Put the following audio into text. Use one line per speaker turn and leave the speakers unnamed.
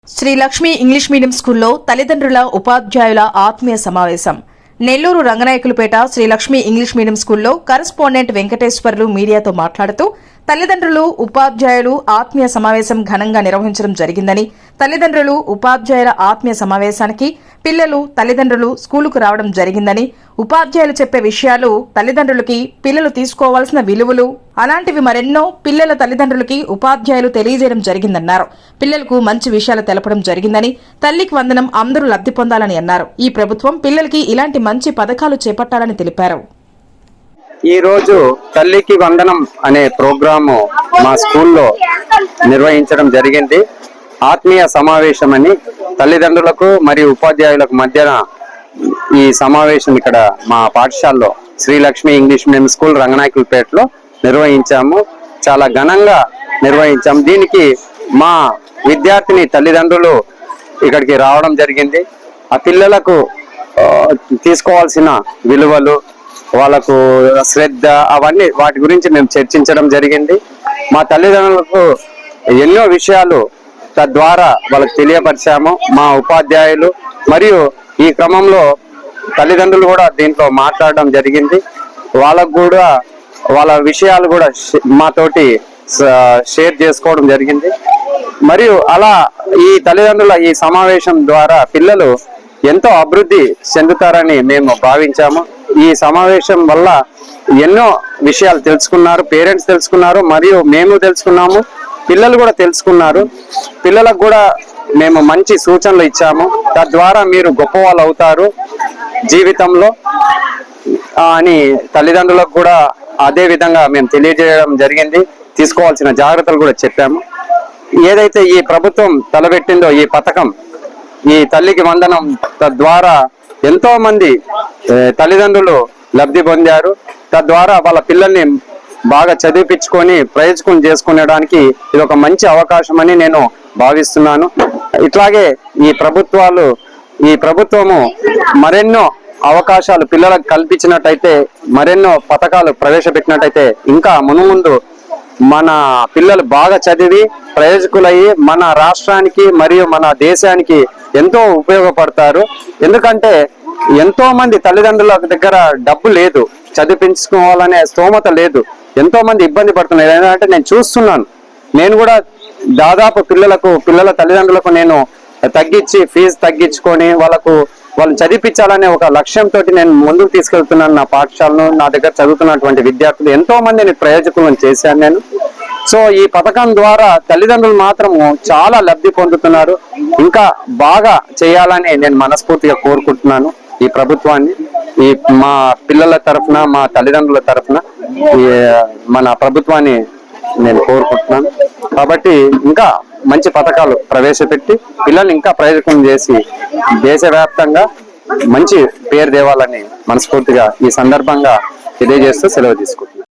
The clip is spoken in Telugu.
శ్రీ లక్ష్మి ఇంగ్లీష్ మీడియం స్కూల్లో తల్లిదండ్రుల ఉపాధ్యాయుల ఆత్మీయ సమావేశం. నెల్లూరు రంగనాయకులపేట శ్రీ లక్ష్మి ఇంగ్లీష్ మీడియం స్కూల్లో కరెస్పాండెంట్ వెంకటేశ్వర్లు మీడియాతో మాట్లాడుతూ తల్లిదండ్రులు ఉపాధ్యాయులు ఆత్మీయ సమావేశం ఘనంగా నిర్వహించడం జరిగిందని, తల్లిదండ్రులు ఉపాధ్యాయుల ఆత్మీయ సమావేశానికి పిల్లలు తల్లిదండ్రులు స్కూలుకు రావడం జరిగిందని, ఉపాధ్యాయులు చెప్పే విషయాలు తల్లిదండ్రులకి పిల్లలు తీసుకోవాల్సిన విలువలు అలాంటివి మరెన్నో పిల్లల తల్లిదండ్రులకి ఉపాధ్యాయులు తెలియజేయడం జరిగిందన్నారు. పిల్లలకు మంచి విషయాలు తెలపడం జరిగిందని, తల్లికి వందనం అందరూ లబ్ధి పొందాలని అన్నారు. ఈ ప్రభుత్వం పిల్లలకి ఇలాంటి మంచి పథకాలు చేపట్టాలని తెలిపారు.
ఈ రోజు తల్లికి వందనం అనే ప్రోగ్రాము మా స్కూల్లో నిర్వహించడం జరిగింది. ఆత్మీయ సమావేశం అని తల్లిదండ్రులకు మరియు ఉపాధ్యాయులకు మధ్యన ఈ సమావేశం ఇక్కడ మా పాఠశాలలో Sri Lakshmi English medium school రంగనాయకులపేటలో నిర్వహించాము. చాలా ఘనంగా నిర్వహించాము. దీనికి మా విద్యార్థిని తల్లిదండ్రులు ఇక్కడికి రావడం జరిగింది. ఆ పిల్లలకు తీసుకోవాల్సిన విలువలు, వాళ్ళకు శ్రద్ధ, అవన్నీ వాటి గురించి మేము చర్చించడం జరిగింది. మా తల్లిదండ్రులకు ఎన్నో విషయాలు తద్వారా వాళ్ళకి తెలియపరిచాము. మా ఉపాధ్యాయులు మరియు ఈ క్రమంలో తల్లిదండ్రులు కూడా దీంట్లో మాట్లాడడం జరిగింది. వాళ్ళకు కూడా వాళ్ళ విషయాలు కూడా మాతోటి షేర్ చేసుకోవడం జరిగింది. మరియు అలా ఈ తల్లిదండ్రుల ఈ సమావేశం ద్వారా పిల్లలు ఎంతో అభివృద్ధి చెందుతారని మేము భావించాము. ఈ సమావేశం వల్ల ఎన్నో విషయాలు తెలుసుకున్నారు, పేరెంట్స్ తెలుసుకున్నారు, మరియు మేము తెలుసుకున్నాము, పిల్లలు కూడా తెలుసుకున్నారు. పిల్లలకు కూడా మేము మంచి సూచనలు ఇచ్చాము. తద్వారా మీరు గొప్పవాళ్ళు అవుతారు జీవితంలో అని తల్లిదండ్రులకు కూడా అదే విధంగా మేము తెలియజేయడం జరిగింది. తీసుకోవాల్సిన జాగ్రత్తలు కూడా చెప్పాము. ఏదైతే ఈ ప్రభుత్వం తలపెట్టిందో ఈ పథకం, ఈ తల్లికి వందనం, తద్వారా ఎంతో మంది తల్లిదండ్రులు లబ్ధి పొందారు. తద్వారా వాళ్ళ పిల్లల్ని బాగా చదివిపించుకొని ప్రయోజకం చేసుకునేడానికి ఇది ఒక మంచి అవకాశం అని నేను భావిస్తున్నాను. ఇట్లాగే ఈ ప్రభుత్వము మరెన్నో అవకాశాలు పిల్లలకు కల్పించినట్టయితే, మరెన్నో పథకాలు ప్రవేశపెట్టినట్టయితే ఇంకా మునుముందు మన పిల్లలు బాగా చదివి ప్రయోజకులయ్యి మన రాష్ట్రానికి మరియు మన దేశానికి ఎంతో ఉపయోగపడతారు. ఎందుకంటే ఎంతో మంది తల్లిదండ్రుల దగ్గర డబ్బు లేదు, చదివించుకోవాలనే స్తోమత లేదు, ఎంతో మంది ఇబ్బంది పడుతున్నారు. ఏంటంటే నేను చూస్తున్నాను, నేను కూడా దాదాపు పిల్లల తల్లిదండ్రులకు నేను తగ్గించి ఫీజు తగ్గించుకొని వాళ్ళని చదివించాలనే ఒక లక్ష్యంతో నేను ముందుకు తీసుకెళ్తున్నాను. నా పాఠశాలను, నా దగ్గర చదువుతున్నటువంటి విద్యార్థులు ఎంతో మందిని ప్రయోజకులను చేశాను నేను. సో ఈ పథకం ద్వారా తల్లిదండ్రులు మాత్రము చాలా లబ్ధి పొందుతున్నారు. ఇంకా బాగా చేయాలని నేను మనస్ఫూర్తిగా కోరుకుంటున్నాను ఈ ప్రభుత్వాన్ని. మా పిల్లల తరఫున, మా తల్లిదండ్రుల తరఫున మన ప్రభుత్వాన్ని నేను కోరుకుంటున్నాను. కాబట్టి ఇంకా మంచి పథకాలు ప్రవేశపెట్టి పిల్లల్ని ఇంకా ప్రయోజకం చేసి దేశవ్యాప్తంగా మంచి పేరు తేవాలని మనస్ఫూర్తిగా ఈ సందర్భంగా తెలియజేస్తూ సెలవు తీసుకుంటాను.